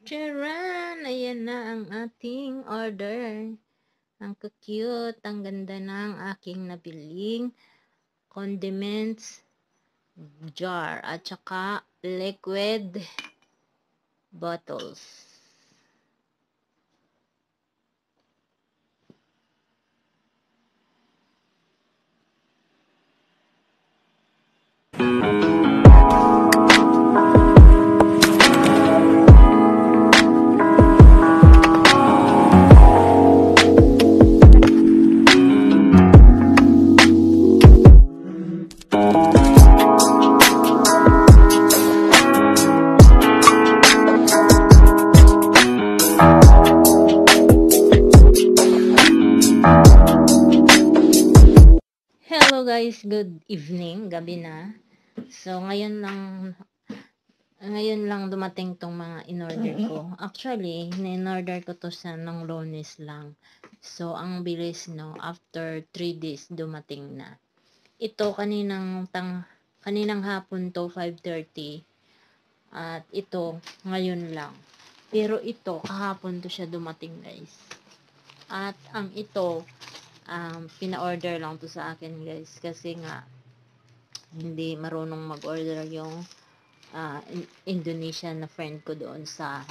Charan! Ayan na ang ating order. Ang cute, ang ganda ng aking nabiling condiments jar at saka liquid bottles. Hello guys, good evening, gabi na. So ngayon lang dumating tong mga in-order ko. Actually, in-order ko to sa nung Lunes lang. So ang bilis no, after 3 days dumating na. Ito kaninang hapon to 5:30 at ito ngayon lang. Pero ito kahapon to siya dumating guys. At ang ito pina-order lang to sa akin guys kasi nga hindi marunong mag-order yung Indonesian na friend ko doon sa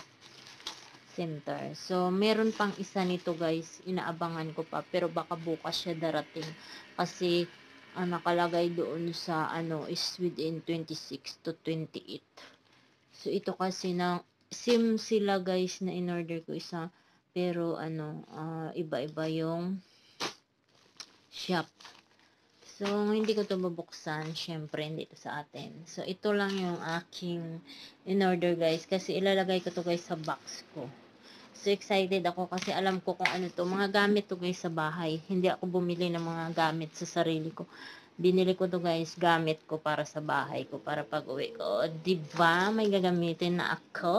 center. So, meron pang isa nito guys, inaabangan ko pa, pero baka bukas siya darating kasi nakalagay doon sa is within 26 to 28. So, ito kasi na SIM sila guys na in-order ko isa, pero iba-iba yung shop. So, hindi ko to bubuksan. Syempre, hindi to sa atin. So, ito lang yung aking in-order guys. Kasi ilalagay ko to guys sa box ko. So, excited ako kasi alam ko kung ano to. Mga gamit to guys sa bahay. Hindi ako bumili ng mga gamit sa sarili ko. Binili ko to guys, gamit ko para sa bahay ko. Para pag uwi ko. Diba? May gagamitin na ako.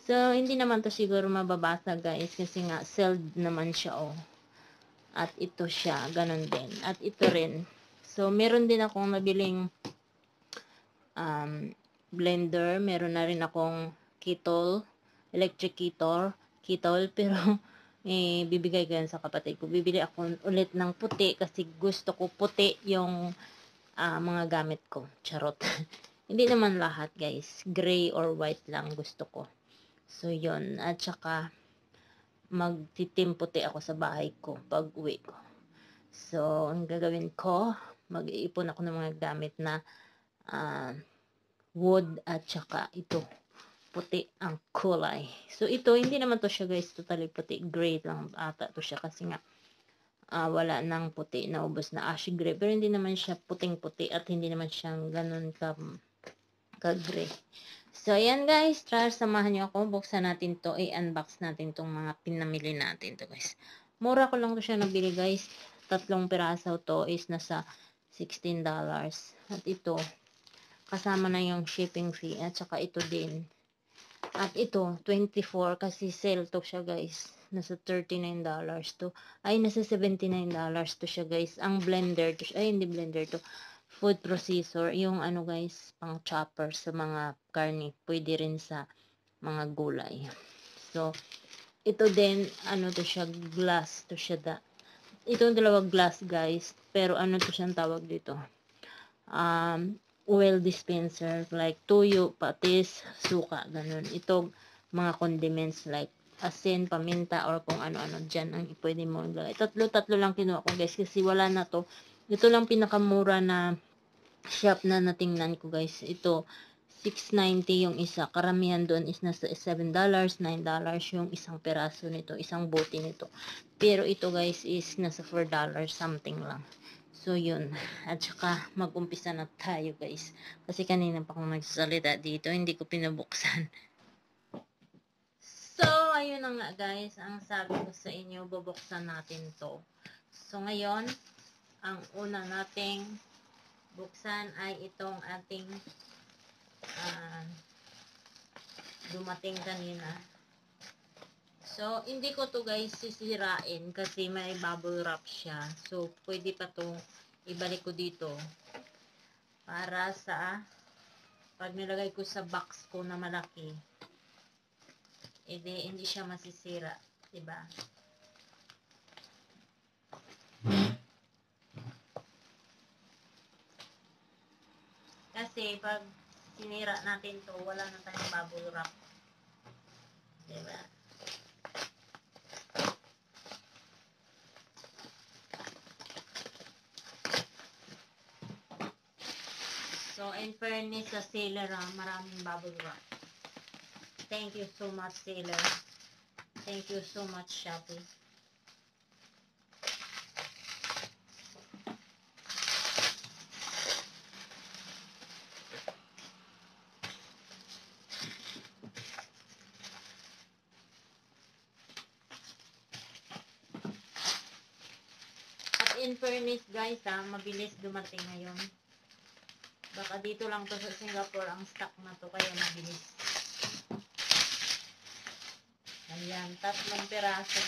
So, hindi naman to siguro mababasa guys. Kasi nga, sealed naman siya oh. At ito siya, ganun din. At ito rin. So, meron din akong nabiling blender. Meron na rin akong kettle, electric kettle, pero bibigay ko yan sa kapatid ko. Bibili ako ulit ng puti kasi gusto ko puti yung mga gamit ko. Charot. Hindi naman lahat guys. Gray or white lang gusto ko. So, yon. At saka, magtitim puti ako sa bahay ko pag uwi ko. So, ang gagawin ko, mag-iipon ako ng mga gamit na wood at saka ito, puti ang kulay. So, ito, hindi naman to siya guys, totally puti. Gray lang ata to siya kasi nga wala nang puti, naubos na ash gray. Pero hindi naman siya puting-puti at hindi naman siyang ganun ka-gray. So, ayan guys, try samahan niyo ako. Buksan natin to, i-unbox natin tong mga pinamili natin to guys. Mura ko lang to siya nabili guys. 3 piraso to is nasa $16. At ito, kasama na yung shipping fee. At saka ito din. At ito, 24 kasi sale to siya guys. Nasa $39 to. Ay, nasa $79 to siya guys. Ang blender to siya. Ay, hindi blender to. Food processor. Yung guys, pang chopper sa mga karne. Pwede rin sa mga gulay. So, ito din, to siya, glass to siya itong dalawang glass guys, pero to siyang tawag dito, oil dispenser, like tuyo, patis, suka, ganun. Ito, mga condiments like asin, paminta, or kung ano-ano dyan ang pwede mo ilagay. Tatlo lang kinuha ko guys, kasi wala na to. Ito lang pinakamura na shop na natingnan ko guys. Ito, $6.90 yung isa. Karamihan doon is nasa $7, $9 yung isang peraso nito, isang bote nito. Pero ito guys is nasa $4 something lang. So yun. At saka mag-umpisa na tayo guys. Kasi kanina pa akong nagsasalita dito, hindi ko pinabuksan. So, ayun na nga guys, ang sabi ko sa inyo, bubuksan natin to. So ngayon, ang una nating buksan ay itong ating dumating kanina. So, hindi ko to guys sisirain kasi may bubble wrap siya. So, pwede pa to ibalik ko dito para sa pag nilagay ko sa box ko na malaki. hindi siya masisira, 'di ba? Kasi pag sinira natin to, wala na tayong bubble wrap, 'di ba? So, in fairness sa seller, maraming bubble wrap. Thank you so much, seller. Thank you so much, Shopee. At in fairness, guys, mabilis dumating ngayon. Baka dito lang to sa Singapore ang stock na to, kaya mabilis. Ayan, 3 piraso.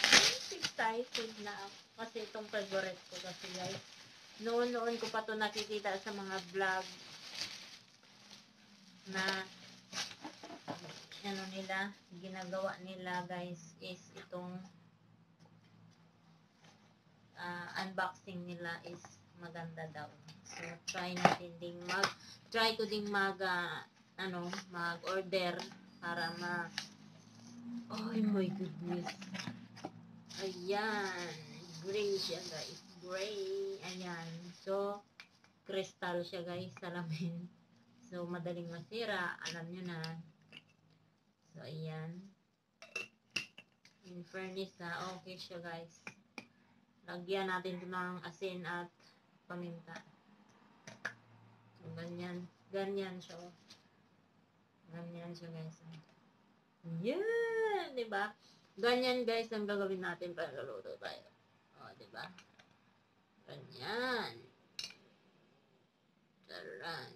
Excited na ako. Kasi itong favorite ko kasi, guys. Noon ko pa to nakikita sa mga vlog na ano nila, ginagawa nila, guys, is itong unboxing nila is maganda daw. So, try ko ding mag-order para oh my goodness. Ayan. Gray siya, guys. Gray. Ayan. So, crystal siya, guys. Salamin. So, madaling masira. Alam nyo na. So, ayan. In fairness, okay siya, guys. Lagyan natin ito ng asin at paminta. So, ganyan. Ganyan siya. Ganyan siya, guys. Yan! Diba? Ganyan, guys, ang gagawin natin para luto tayo. O, diba? Ganyan. Taran.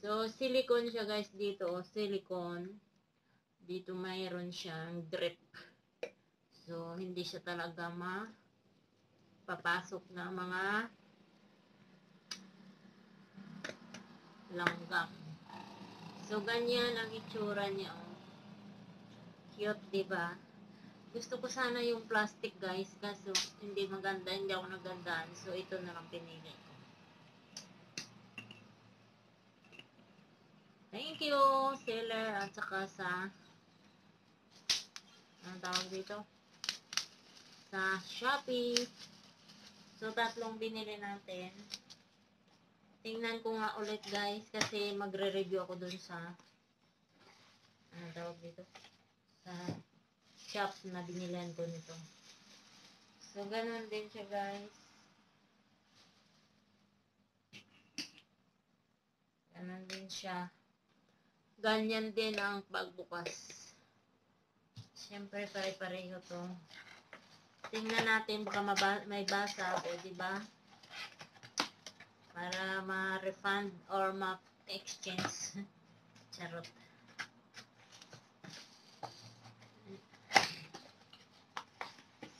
So, silicone siya, guys, dito. Silicone. Dito mayroon siyang drip. So, hindi siya talaga papasok na mga langgam. So, ganyan ang itsura niya. Oh. Cute, diba? Gusto ko sana yung plastic, guys. Kaso, hindi maganda. Hindi ako nagandaan. So, ito na lang pinili ko. Thank you, seller. At saka sa anong tawag dito? Sa Shopee. So, 3 binili natin. Tingnan ko nga ulit, guys, kasi magre-review ako dun sa anong tawag dito? Sa shop na binilihan ko nito. So, ganun din siya, guys. Ganun din siya. Ganyan din ang pagbukas. Siyempre, pare-pareho to. Tingnan natin, baka may basa ako, diba? Para ma-refund or ma-exchange. Charot.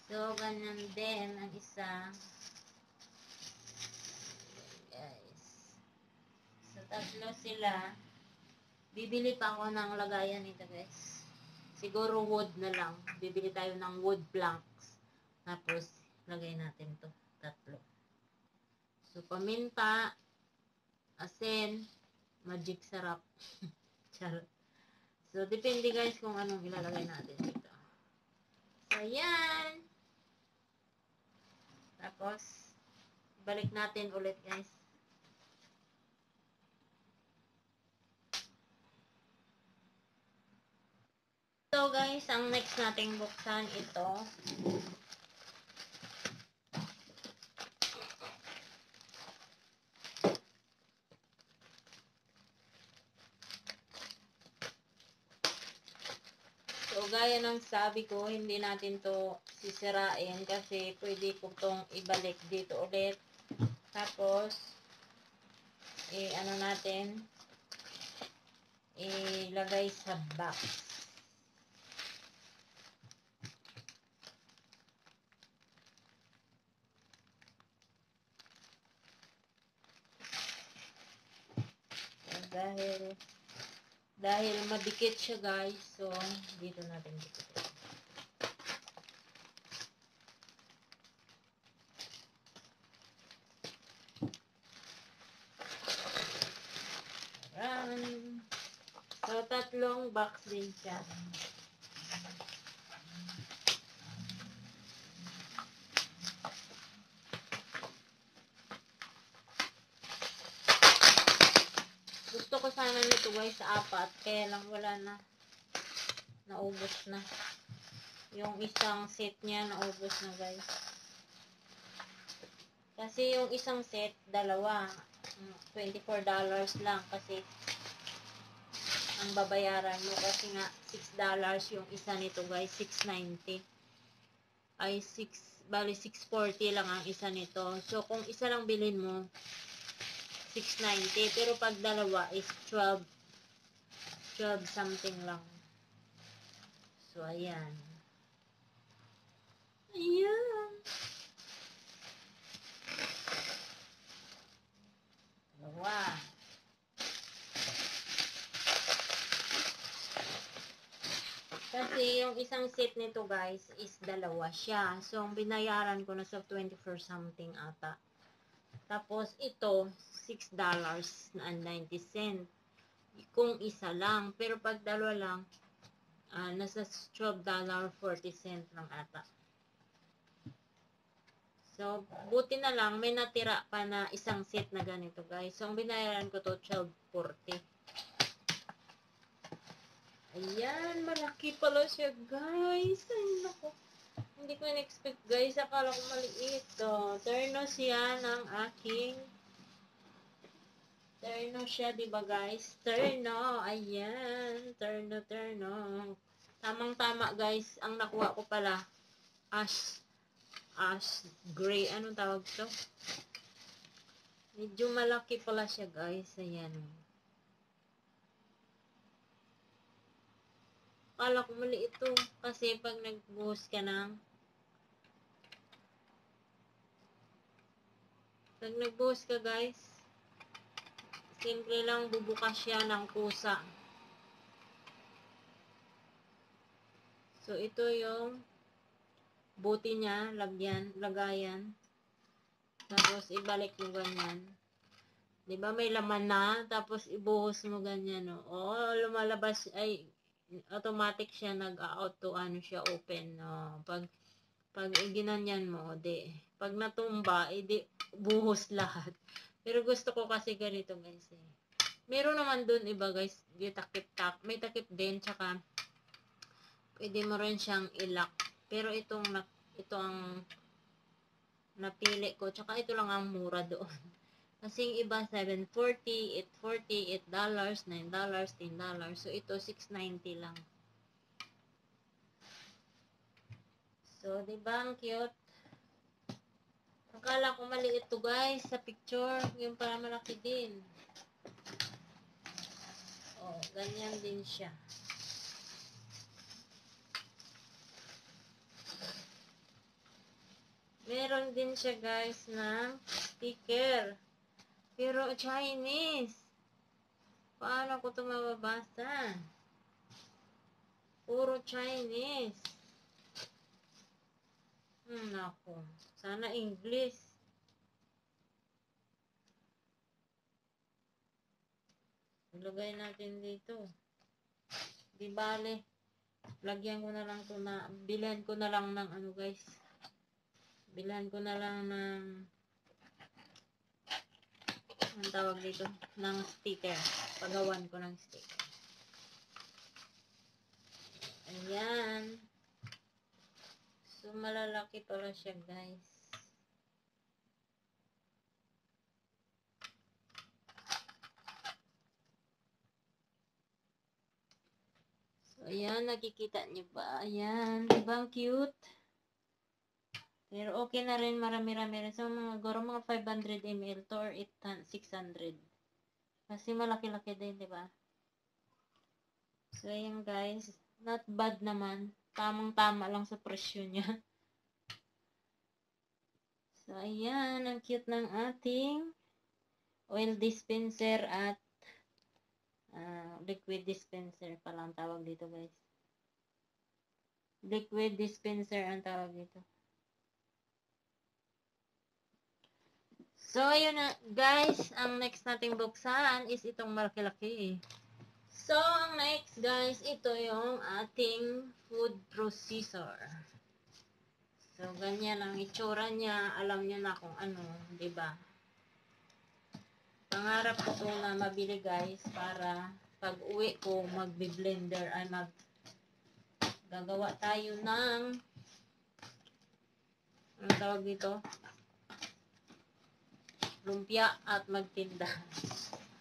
So, ganyan din ang isa. Guys. So, 3 sila. Bibili pa ako ng lagayan nito, guys. Siguro wood na lang. Bibili tayo ng wood planks. Tapos, lagay natin to 3. So, paminta, asin, magic sarap. Charot. So, depende, guys, kung anong ilalagay natin dito. So, yan. Tapos, balik natin ulit, guys. So, guys, ang next nating buksan ito. So, gaya ng sabi ko, hindi natin to sisirain kasi pwede ko tong ibalik dito ulit. Tapos, ano natin, ilagay sa box. So, Dahil madikit siya guys, so dito natin dikit. So, 3 box din siya. Gusto ko sana nito guys sa 4, kaya lang wala na. Naubos na. Yung isang set niya naubos na guys. Kasi yung isang set, dalawa. $24 lang kasi ang babayaran mo kasi nga $6 yung isa nito guys, $6.90 ay bali $6.40 lang ang isa nito. So kung isa lang bilhin mo $6.90, pero pag dalawa is $12 something lang. So ayan, dalawa. Kasi yung isang set nito guys is dalawa siya. So, ang binayaran ko na sa 24 something ata. Tapos ito, $6.90 kung isa lang. Pero pag dalawa lang, nasa $12.40 lang ata. So, buti na lang, may natira pa na isang set na ganito guys. So, ang binayaran ko to, $12.40. Ayan, malaki pala siya, guys. Ay, naku. Hindi ko in-expect, guys. Akala ko maliit. Terno siya ng aking... Terno siya, diba, guys? Terno. Ayan. Terno. Tamang-tama, guys. Ang nakuha ko pala, ash gray. Anong tawag to? Medyo malaki pala siya, guys. Ayan. Akala ko mali ito kasi pag nagbuhos ka guys, simple lang bubukas siya ng kusa. So ito yung buti niya, lagayan. Tapos ibalik mo ganyan. 'Di ba may laman na, tapos ibuhos mo ganyan, no. Oh, lumalabas ay automatic siya nag-auto siya open, no. Pag ginanyan mo, pag natumba, buhos lahat. Pero gusto ko kasi ganito guys eh. Meron naman dun iba guys, may takip din, tsaka pwede mo rin siyang i-lock. Pero ito ang napili ko, tsaka ito lang ang mura doon. Kasi yung iba, $7.40, $8.40, $8, $9, $10. So, ito, $6.90 lang. So, diba ang cute? Akala ko maliit to guys sa picture. Yung para malaki din. Oh, ganyan din siya. Meron din siya guys na sticker. Pero Chinese. Paano ko ito mababasa? Puro Chinese. Nako. Sana English. Ilagay natin dito. Di bale. Lagyan ko na lang ito na. Bilhan ko na lang ng ano guys. Bilhan ko na lang ng ang tawag dito, ng sticker. Pagawan ko ng sticker. Ayan. So, malalaki pala siya, guys. So, ayan. Nakikita niyo ba? Ayan. Diba ang cute? Pero okay na rin. Marami-rami rin. So, mga 500 ml to or 600. Kasi malaki-laki din, diba? So, ayan guys. Not bad naman. Tamang-tama lang sa presyo niya. So, ayan. Ang cute ng ating oil dispenser at liquid dispenser pala ang tawag dito, guys. Liquid dispenser ang tawag dito. So, ayun na, guys. Ang next nating buksan is itong malaki-laki. So, ang next, guys, ito yung ating food processor. So, ganyan ang itsura niya. Alam niyo na kung ano, diba? Pangarap ko ito na mabili, guys, para pag uwi ko, magbi-blender, ay gagawa tayo ng, ano tawag dito? Lumpia at magtinda.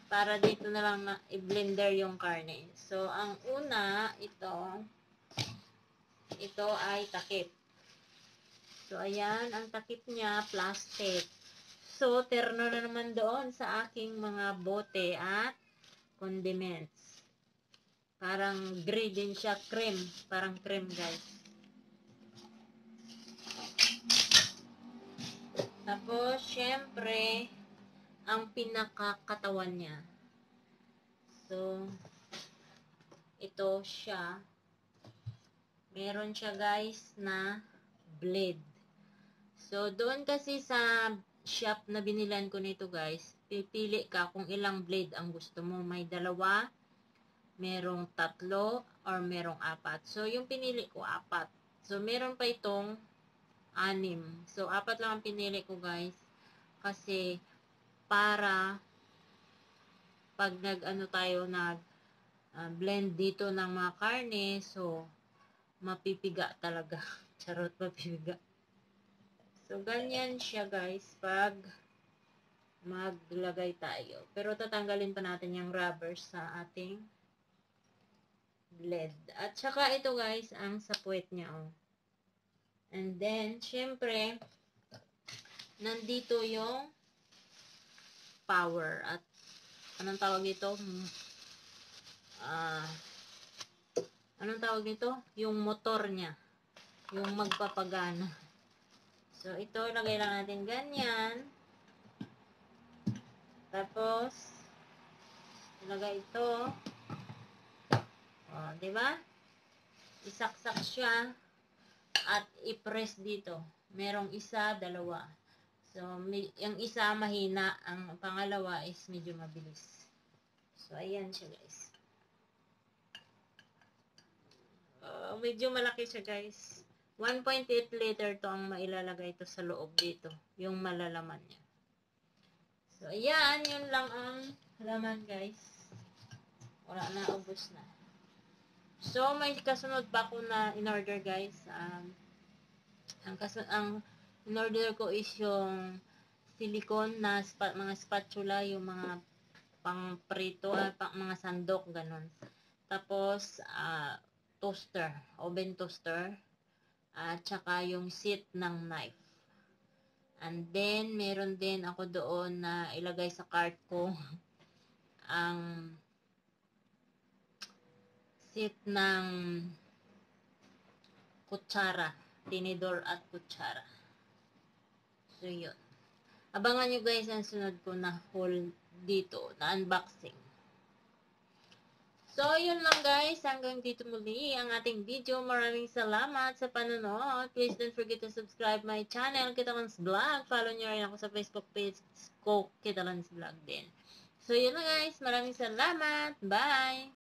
Para dito na lang na i-blender yung karne. So, ang una, ito ay takip. So, ayan, ang takip niya, plastic. So, terno na naman doon sa aking mga bote at condiments. Parang gray din siya, cream. Parang cream, guys. Tapos, syempre, ang pinakakatawan niya. So, ito siya. Meron siya, guys, na blade. So, doon kasi sa shop na binilan ko nito, guys, pipili ka kung ilang blade ang gusto mo. May 2, merong 3, or merong 4. So, yung pinili ko, 4. So, meron pa itong 6. So, 4 lang ang pinili ko, guys. Kasi, para pag tayo blend dito ng mga karne, so, mapipiga talaga. Charot, mapipiga. So, ganyan siya, guys, pag maglagay tayo. Pero tatanggalin pa natin yung rubber sa ating blend. At saka ito, guys, ang sapuet niya, oh. And then, syempre, nandito yung power. At anong tawag dito? Anong tawag dito? Yung motor niya. Yung magpapagana. So, ito, lagay lang natin ganyan. Tapos, ilagay ito. O, diba? Isaksak siya at i-press dito. Merong 1, 2. So, yung isa mahina, ang pangalawa is medyo mabilis. So, ayan siya, guys. Medyo malaki siya, guys. 1.8 liter to ang mailalagay ito sa loob dito. Yung malalaman niya. So, ayan. Yun lang ang laman, guys. Wala na, ubos na. So, may kasunod pa ako na in-order, guys. Ang in-order ko is yung silicone na mga spatula, yung mga pang-prito, mga sandok, ganun. Tapos, toaster, oven toaster, at saka yung seat ng knife. And then, meron din ako doon na ilagay sa cart ko ang seat ng kutsara, tinidor at kutsara. So, yun. Abangan nyo, guys, ang sunod ko na haul dito, na unboxing. So, yun lang, guys. Hanggang dito muli ang ating video. Maraming salamat sa panonood. Please don't forget to subscribe my channel, Kitalans Vlog. Follow nyo rin ako sa Facebook page ko, Kitalans Vlog din. So, yun lang, guys. Maraming salamat. Bye!